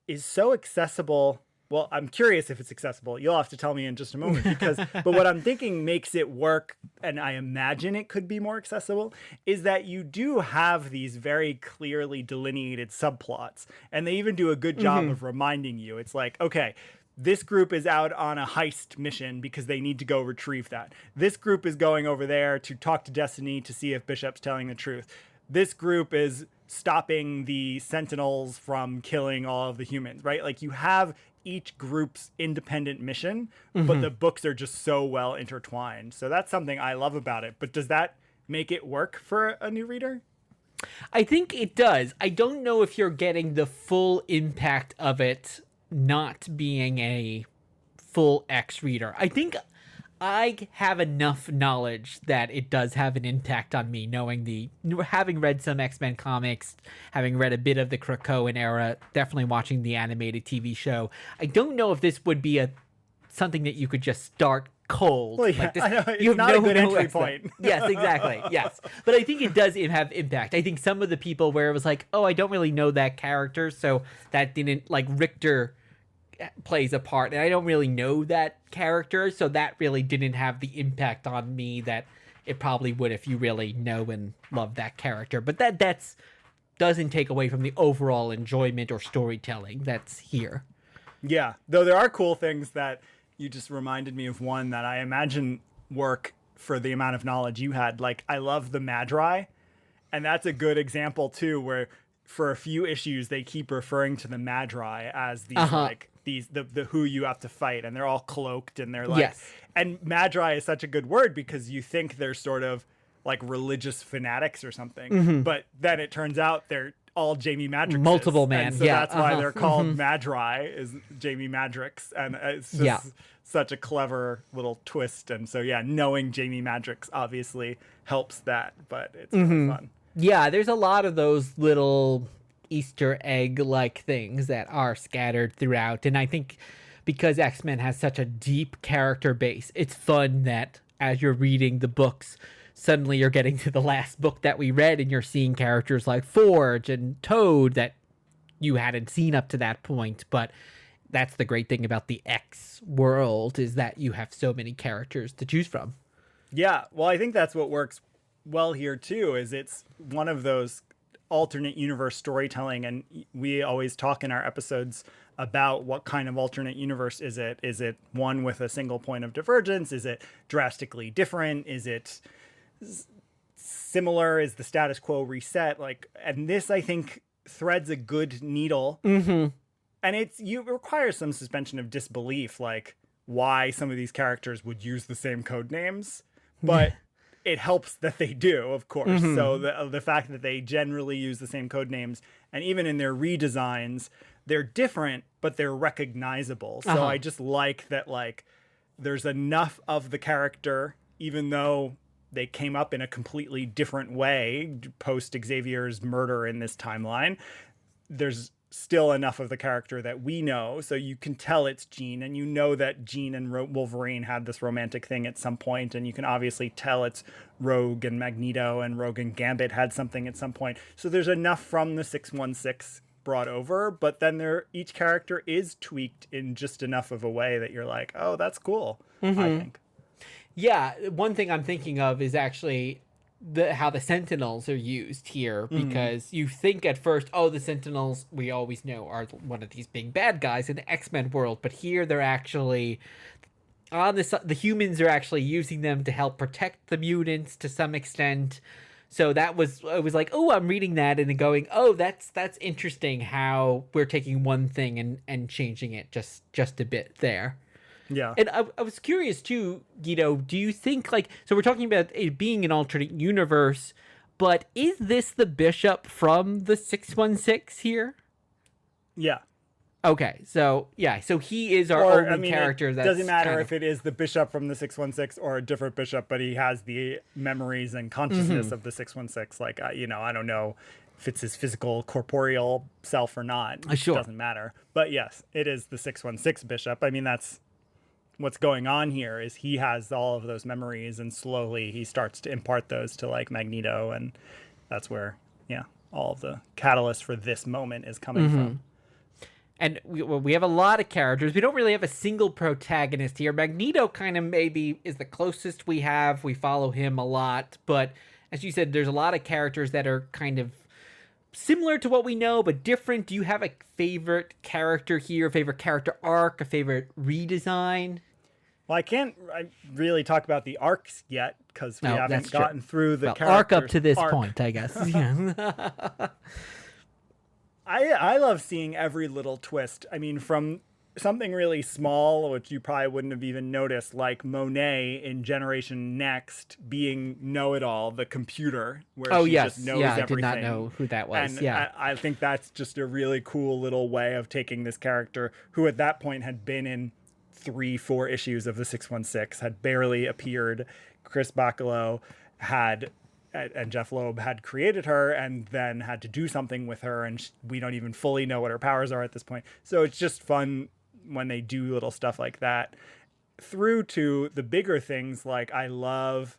is so accessible. Well, I'm curious if it's accessible. You'll have to tell me in just a moment, but what I'm thinking makes it work, and I imagine it could be more accessible, is that you do have these very clearly delineated subplots, and they even do a good job of reminding you. It's like, okay, this group is out on a heist mission because they need to go retrieve that. This group is going over there to talk to Destiny to see if Bishop's telling the truth. This group is stopping the Sentinels from killing all of the humans, right? Like, you have each group's independent mission, but the books are just so well intertwined. So that's something I love about it. But does that make it work for a new reader? I think it does. I don't know if you're getting the full impact of it not being a full X reader. I think I have enough knowledge that it does have an impact on me, having read some X-Men comics, having read a bit of the Krakoan era, definitely watching the animated TV show. I don't know if this would be something that you could just start cold. Well, yeah, like this, I know, it's not a good entry point. Yes, exactly. Yes. But I think it does have impact. I think some of the people where it was like, oh, I don't really know that character, so that didn't, like Richter plays a part, and I don't really know that character, so that really didn't have the impact on me that it probably would if you really know and love that character. But that's doesn't take away from the overall enjoyment or storytelling that's here. Yeah, though there are cool things that you just reminded me of, one that I imagine work for the amount of knowledge you had. Like, I love the Madri, and that's a good example too, where for a few issues they keep referring to the Madri as these like the who you have to fight, and they're all cloaked, and they're like, and Magi is such a good word because you think they're sort of like religious fanatics or something, but then it turns out they're all Jamie Madroxes. Multiple man, and so that's why they're called Magi, is Jamie Madrox, and it's just such a clever little twist. And so knowing Jamie Madrox obviously helps that, but it's really fun. Yeah, there's a lot of those little Easter egg-like things that are scattered throughout. And I think because X-Men has such a deep character base, it's fun that as you're reading the books, suddenly you're getting to the last book that we read and you're seeing characters like Forge and Toad that you hadn't seen up to that point. But that's the great thing about the X world, is that you have so many characters to choose from. Yeah, well, I think that's what works well here too, is it's one of those alternate universe storytelling, and we always talk in our episodes about what kind of alternate universe is it. Is it one with a single point of divergence? Is it drastically different? Is it similar? Is the status quo reset? Like, and this, I think, threads a good needle, and it requires some suspension of disbelief, like why some of these characters would use the same code names, but it helps that they do, of course. So the fact that they generally use the same code names, and even in their redesigns, they're different, but they're recognizable. So I just like that, like, there's enough of the character, even though they came up in a completely different way post Xavier's murder in this timeline. There's still enough of the character that we know, so you can tell it's Jean, and you know that Jean and Wolverine had this romantic thing at some point, and you can obviously tell it's Rogue and Magneto, and Rogue and Gambit had something at some point. So there's enough from the 616 brought over, but then each character is tweaked in just enough of a way that you're like, oh, that's cool. I think. Yeah, one thing I'm thinking of is actually how the Sentinels are used here, because you think at first, oh, the Sentinels we always know are one of these big bad guys in the X-Men world, but here they're actually the humans are actually using them to help protect the mutants to some extent. So it was like, oh, I'm reading that and going, oh, that's interesting how we're taking one thing and changing it just a bit there. Yeah. And I was curious too, Guido, do you think, like, so we're talking about it being an alternate universe, but is this the Bishop from the 616 here? Yeah. Okay, so he is our only character. It doesn't matter if it is the Bishop from the 616 or a different Bishop, but he has the memories and consciousness of the 616. Like, I don't know if it's his physical, corporeal self or not. Sure. It doesn't matter. But yes, it is the 616 Bishop. I mean, that's what's going on here, is he has all of those memories, and slowly he starts to impart those to, like, Magneto, and that's where, all of the catalyst for this moment is coming from. And we have a lot of characters. We don't really have a single protagonist here. Magneto kind of maybe is the closest we have. We follow him a lot. But as you said, there's a lot of characters that are kind of similar to what we know, but different. Do you have a favorite character here, a favorite character arc, a favorite redesign? Well, I can't really talk about the arcs yet, because we haven't gotten through the character arc up to this point, I guess. Yeah. I love seeing every little twist. I mean, from something really small, which you probably wouldn't have even noticed, like Monet in Generation Next being Know-It-All, the computer, where she just knows everything. I did not know who that was. And I think that's just a really cool little way of taking this character, who at that point had been in 3-4 issues of the 616, had barely appeared. Chris Bachalo and Jeph Loeb had created her, and then had to do something with her, and we don't even fully know what her powers are at this point. So it's just fun when they do little stuff like that, through to the bigger things. Like, I love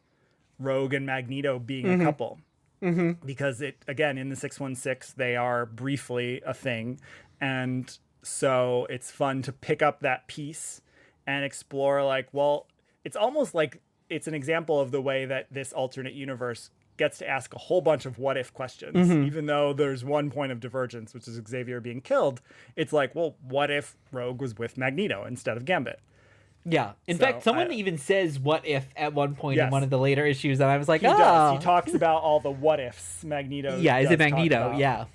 Rogue and Magneto being a couple, because it, again, in the 616 they are briefly a thing, and so it's fun to pick up that piece and explore, like, well, it's almost like it's an example of the way that this alternate universe gets to ask a whole bunch of what if questions, even though there's one point of divergence, which is Xavier being killed. It's like, well, what if Rogue was with Magneto instead of Gambit? Yeah. In fact, someone even says what if at one point in one of the later issues, and I was like, he does. He talks about all the what ifs Magneto. Yeah, is it Magneto? Yeah.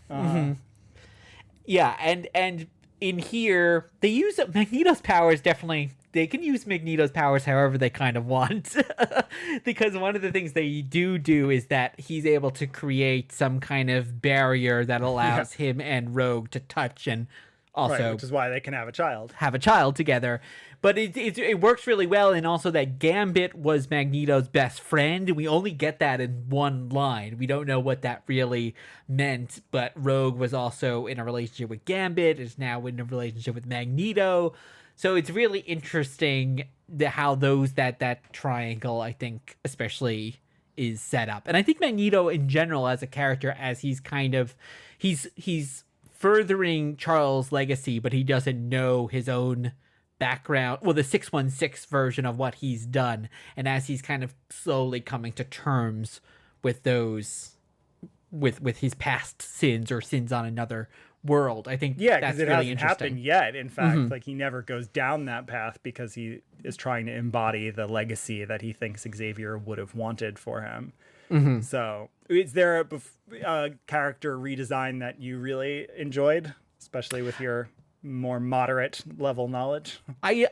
Yeah, and in here, they use Magneto's powers definitely. They can use Magneto's powers however they kind of want, because one of the things they do is that he's able to create some kind of barrier that allows him and Rogue to touch, and also, which is why they can have a child together. But it works really well, and also that Gambit was Magneto's best friend, and we only get that in one line. We don't know what that really meant, but Rogue was also in a relationship with Gambit, is now in a relationship with Magneto. So it's really interesting how that triangle, I think, especially, is set up. And I think Magneto in general as a character, as he's kind of, he's furthering Charles' legacy, but he doesn't know his own background, well, the 616 version of what he's done. And as he's kind of slowly coming to terms with those, with his past sins or sins on another world, I think that's really interesting. It hasn't happened yet. In fact, like, he never goes down that path, because he is trying to embody the legacy that he thinks Xavier would have wanted for him. So is there a character redesign that you really enjoyed, especially with your more moderate level knowledge. I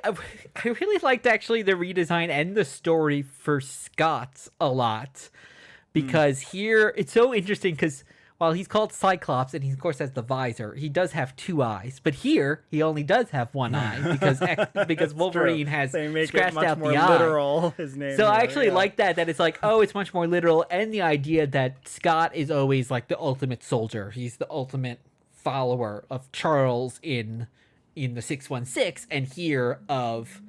really liked actually the redesign and the story for Scott a lot, because here it's so interesting because while he's called Cyclops and he of course has the visor, he does have 2 eyes, but here he only does have 1 eye because Wolverine has scratched out the eye. Literal, his name. So I actually like that it's like, oh, it's much more literal, and the idea that Scott is always like the ultimate soldier. He's the ultimate follower of Charles in the 616, and here of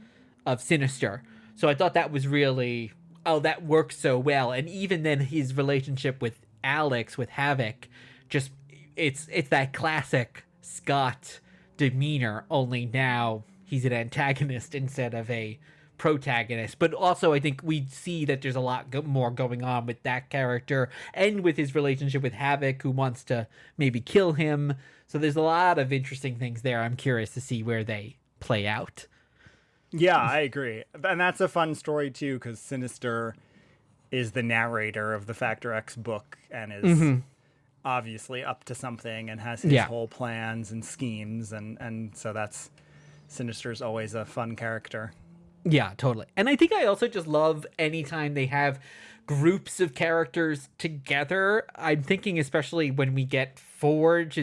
Sinister. So I thought that was really, that works so well. And even then his relationship with Alex, with Havok, just it's that classic Scott demeanor, only now he's an antagonist instead of a protagonist. But also I think we see that there's a lot more going on with that character and with his relationship with Havok, who wants to maybe kill him. So there's a lot of interesting things there. I'm curious to see where they play out. Yeah, I agree. And that's a fun story too, because Sinister is the narrator of the Factor X book and is obviously up to something and has his whole plans and schemes, and so that's Sinister's always a fun character. Yeah, totally. And I think I also just love anytime they have groups of characters together. I'm thinking especially when we get Forge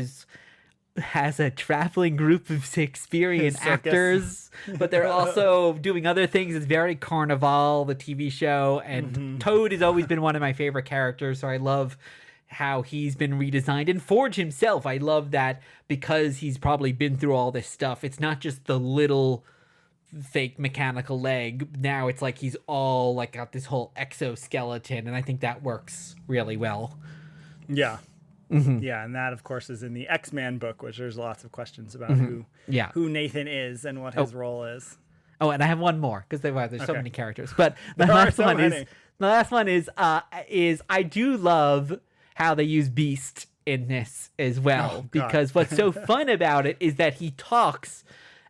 has a traveling group of Shakespearean actors, but they're also doing other things. It's very Carnival, the TV show, and Toad has always been one of my favorite characters, so I love how he's been redesigned. And Forge himself, I love that because he's probably been through all this stuff. It's not just the little fake mechanical leg. Now it's like he's all like got this whole exoskeleton, and I think that works really well. Yeah. Yeah, and that of course is in the X-Men book, which there's lots of questions about who Nathan is and what his role is. Oh, and I have one more because there's so many characters. But the last one is I do love how they use Beast in this as well, because what's so fun about it is that he talks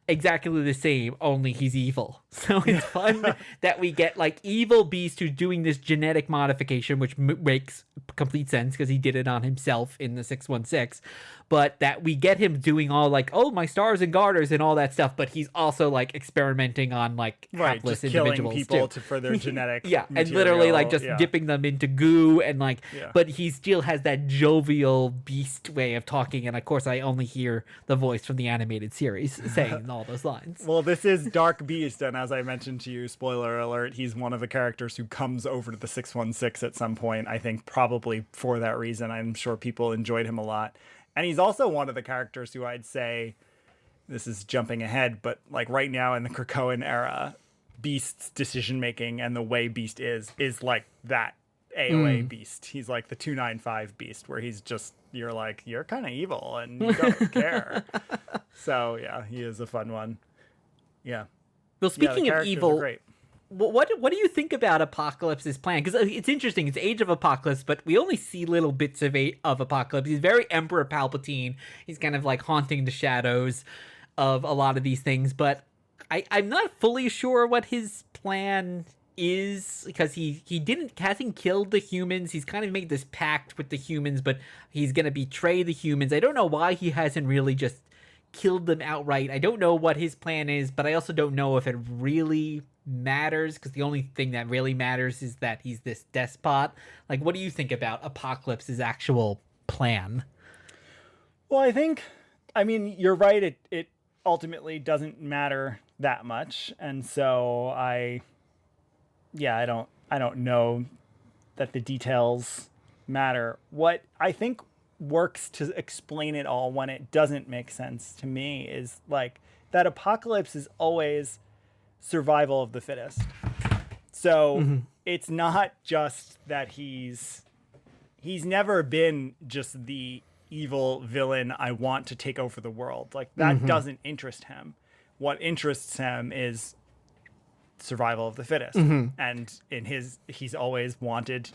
exactly the same, only he's evil. So it's fun that we get like evil Beast who's doing this genetic modification, which makes complete sense because he did it on himself in the 616, but that we get him doing all like, oh, my stars and garters and all that stuff, but he's also like experimenting on like hapless just killing individuals people too. For their genetic and literally like just dipping them into goo and like but he still has that jovial Beast way of talking, and of course I only hear the voice from the animated series saying all those lines. Well, this is Dark Beast, and as I mentioned to you, spoiler alert, he's one of the characters who comes over to the 616 at some point. I think probably for that reason. I'm sure people enjoyed him a lot. And he's also one of the characters who I'd say, this is jumping ahead, but like right now in the Krakoan era, Beast's decision making and the way Beast is like that AOA Beast. He's like the 295 Beast, where he's just, you're like, you're kind of evil and you don't care. So yeah, he is a fun one. Yeah. Well, speaking of evil, what do you think about Apocalypse's plan? Because it's interesting. It's Age of Apocalypse, but we only see little bits of Apocalypse. He's very Emperor Palpatine. He's kind of like haunting the shadows of a lot of these things. But I'm not fully sure what his plan is, because he hasn't killed the humans. He's kind of made this pact with the humans, but he's going to betray the humans. I don't know why he hasn't really just killed them outright. I don't know what his plan is, but I also don't know if it really matters, because the only thing that really matters is that he's this despot. Like, what do you think about Apocalypse's actual plan? Well, I mean, you're right. It ultimately doesn't matter that much. And so I don't know that the details matter. What I think works to explain it all when it doesn't make sense to me is like that Apocalypse is always survival of the fittest. So it's not just that he's never been just the evil villain, I want to take over the world. Like that doesn't interest him. What interests him is survival of the fittest. And he's always wanted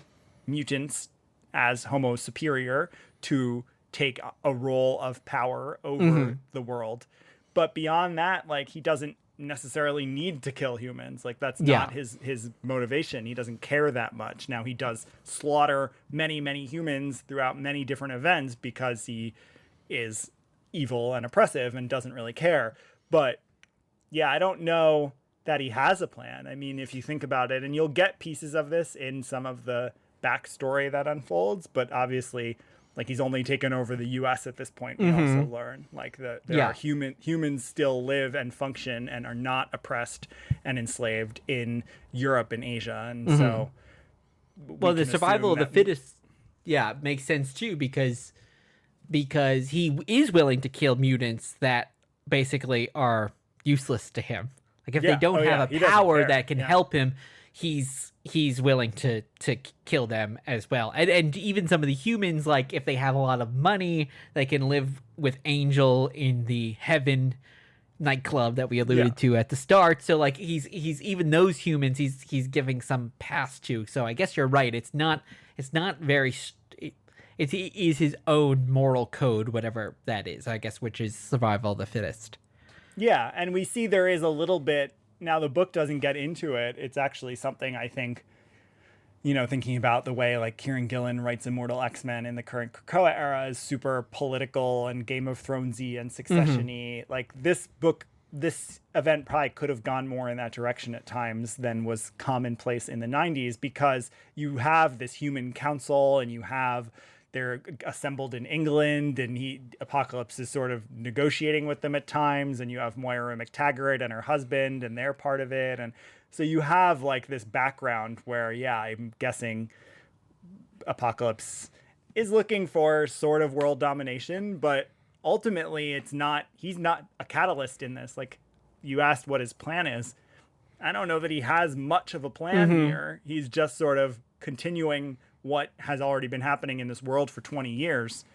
mutants as Homo superior to take a role of power over the world. But beyond that, like, he doesn't necessarily need to kill humans. Like, that's not his motivation. He doesn't care that much. Now, he does slaughter many, many humans throughout many different events because he is evil and oppressive and doesn't really care. But yeah, I don't know that he has a plan. I mean, if you think about it, and you'll get pieces of this in some of the backstory that unfolds, but obviously, like, he's only taken over the U.S. at this point. We also learn, like, there are humans still live and function and are not oppressed and enslaved in Europe and Asia. And so, well, the survival of the fittest, makes sense too, because he is willing to kill mutants that basically are useless to him. Like, if they don't have a power that can help him, he's willing to kill them as well. And even some of the humans, like, if they have a lot of money, they can live with Angel in the Heaven nightclub that we alluded to at the start. So, like, he's even those humans he's giving some pass to. So I guess you're right. It's not very. It is his own moral code, whatever that is, I guess, which is survival of the fittest. Yeah, and we see there is a little bit. Now, the book doesn't get into it. It's actually something, I think, thinking about the way, like, Kieran Gillen writes Immortal X-Men in the current Krakoa era is super political and Game of Thronesy and Succession-y. Like, this event probably could have gone more in that direction at times than was commonplace in the 90s, because you have this human council and they're assembled in England, and Apocalypse is sort of negotiating with them at times, and you have Moira McTaggart and her husband, and they're part of it. And so you have, like, this background where, I'm guessing Apocalypse is looking for sort of world domination, but ultimately he's not a catalyst in this. Like, you asked what his plan is. I don't know that he has much of a plan here. He's just sort of continuing what has already been happening in this world for 20 years.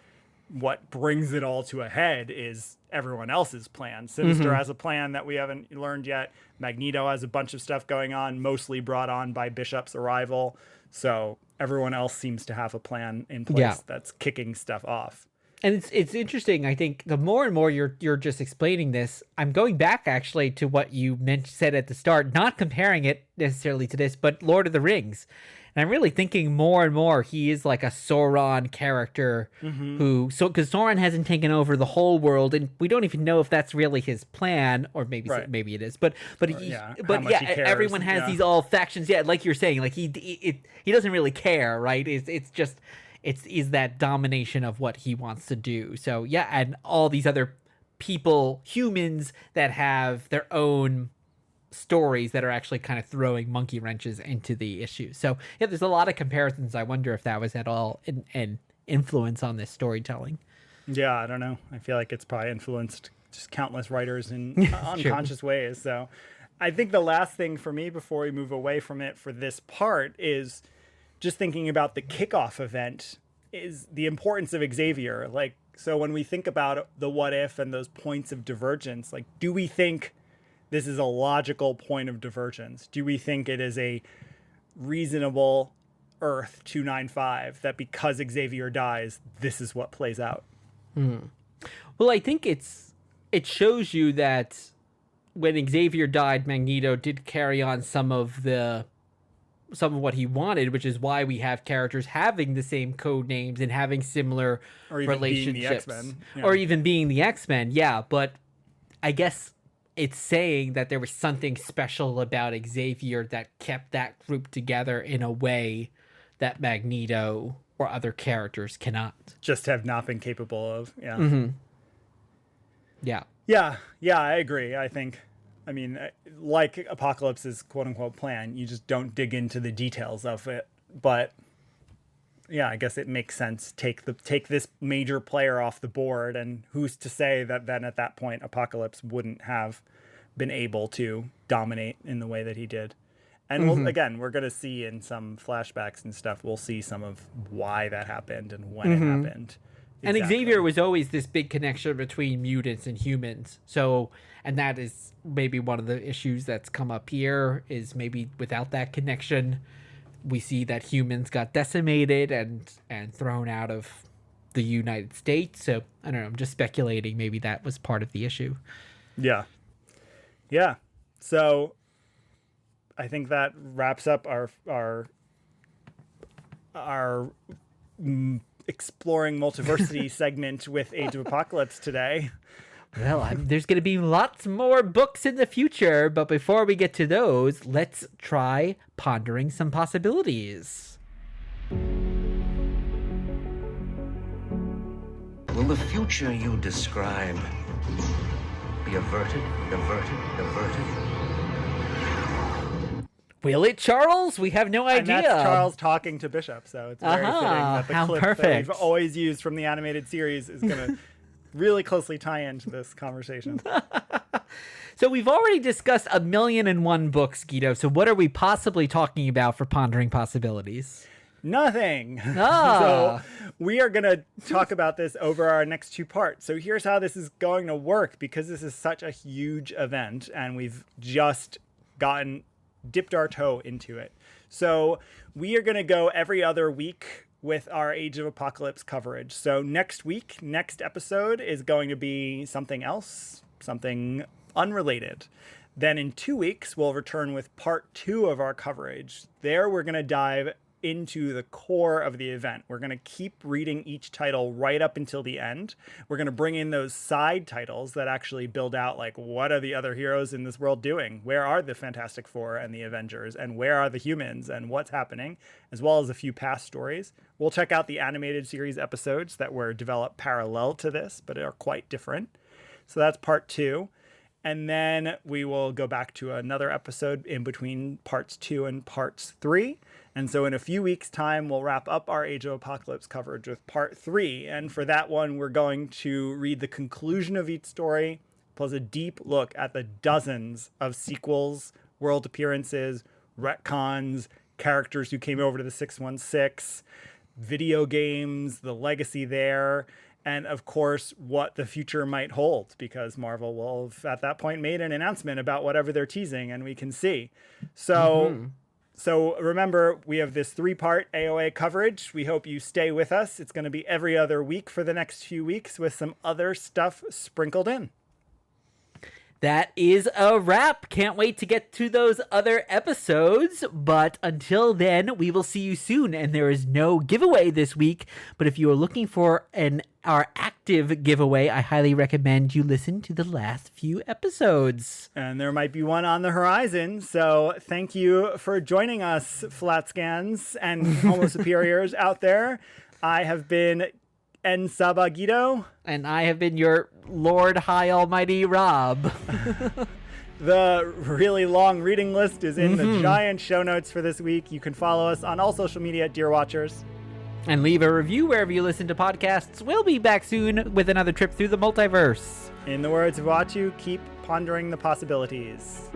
What brings it all to a head is everyone else's plan. Sinister has a plan that we haven't learned yet. Magneto has a bunch of stuff going on, mostly brought on by Bishop's arrival. So everyone else seems to have a plan in place that's kicking stuff off. And it's interesting. I think the more and more you're just explaining this, I'm going back actually to what you said at the start, not comparing it necessarily to this, but Lord of the Rings. And I'm really thinking more and more he is like a Sauron character because Sauron hasn't taken over the whole world, and we don't even know if that's really his plan, or maybe it is. But everyone has these all factions. Yeah, like you're saying, like he doesn't really care, right? It's just that domination of what he wants to do. So and all these other people, humans that have their own stories that are actually kind of throwing monkey wrenches into the issue. So there's a lot of comparisons. I wonder if that was at all an influence on this storytelling. Yeah, I don't know. I feel like it's probably influenced just countless writers in unconscious ways. So I think the last thing for me before we move away from it for this part is just thinking about the kickoff event is the importance of Xavier. Like, so when we think about the what if and those points of divergence, like, do we think this is a logical point of divergence? Do we think it is a reasonable Earth 295 that because Xavier dies, this is what plays out? Well, I think it shows you that when Xavier died, Magneto did carry on some of what he wanted, which is why we have characters having the same code names and having similar relationships, or even being the X-Men. Yeah, but I guess it's saying that there was something special about Xavier that kept that group together in a way that Magneto or other characters cannot. Just have not been capable of. Yeah. Yeah, I agree. I mean, like Apocalypse's quote unquote plan, you just don't dig into the details of it. But yeah, I guess it makes sense. Take this major player off the board, and who's to say that then at that point Apocalypse wouldn't have been able to dominate in the way that he did. And we're going to see in some flashbacks and stuff, we'll see some of why that happened and when it happened. Exactly. And Xavier was always this big connection between mutants and humans. So, and that is maybe one of the issues that's come up here, is maybe without that connection, we see that humans got decimated and thrown out of the United States. So, I don't know, I'm just speculating maybe that was part of the issue. Yeah. So I think that wraps up our exploring multiversity segment with Age of Apocalypse today. Well, there's going to be lots more books in the future, but before we get to those, let's try pondering some possibilities. Will the future you describe be averted? Will it, Charles? We have no idea. And that's Charles talking to Bishop, so it's very fitting that the how clip perfect. that we've always used from the animated series is going to really closely tie into this conversation. So we've already discussed 1,000,001 books, Guido, so what are we possibly talking about for pondering possibilities? Nothing. Ah. So we are going to talk about this over our next 2 parts. So here's how this is going to work, because this is such a huge event and we've just dipped our toe into it. So we are going to go every other week with our Age of Apocalypse coverage. So next episode is going to be something else, something unrelated. Then in 2 weeks, we'll return with part 2 of our coverage. There we're going to dive into the core of the event. We're going to keep reading each title right up until the end. We're going to bring in those side titles that actually build out, like, what are the other heroes in this world doing? Where are the Fantastic Four and the Avengers? And where are the humans? And what's happening? As well as a few past stories. We'll check out the animated series episodes that were developed parallel to this, but are quite different. So that's part 2. And then we will go back to another episode in between parts 2 and parts 3. And so in a few weeks' time, we'll wrap up our Age of Apocalypse coverage with part 3. And for that one, we're going to read the conclusion of each story, plus a deep look at the dozens of sequels, world appearances, retcons, characters who came over to the 616, video games, the legacy there, and of course, what the future might hold, because Marvel will have at that point made an announcement about whatever they're teasing, and we can see. So remember, we have this 3-part AOA coverage. We hope you stay with us. It's going to be every other week for the next few weeks with some other stuff sprinkled in. That is a wrap. Can't wait to get to those other episodes. But until then, we will see you soon. And there is no giveaway this week. But if you are looking for our active giveaway, I highly recommend you listen to the last few episodes. And there might be one on the horizon. So thank you for joining us, flat scans and Homo superiors out there. I have been En Saba Guido. And I have been your Lord High Almighty Rob. The really long reading list is in the giant show notes for this week. You can follow us on all social media at Dear Watchers. And leave a review wherever you listen to podcasts. We'll be back soon with another trip through the multiverse. In the words of Watu, keep pondering the possibilities.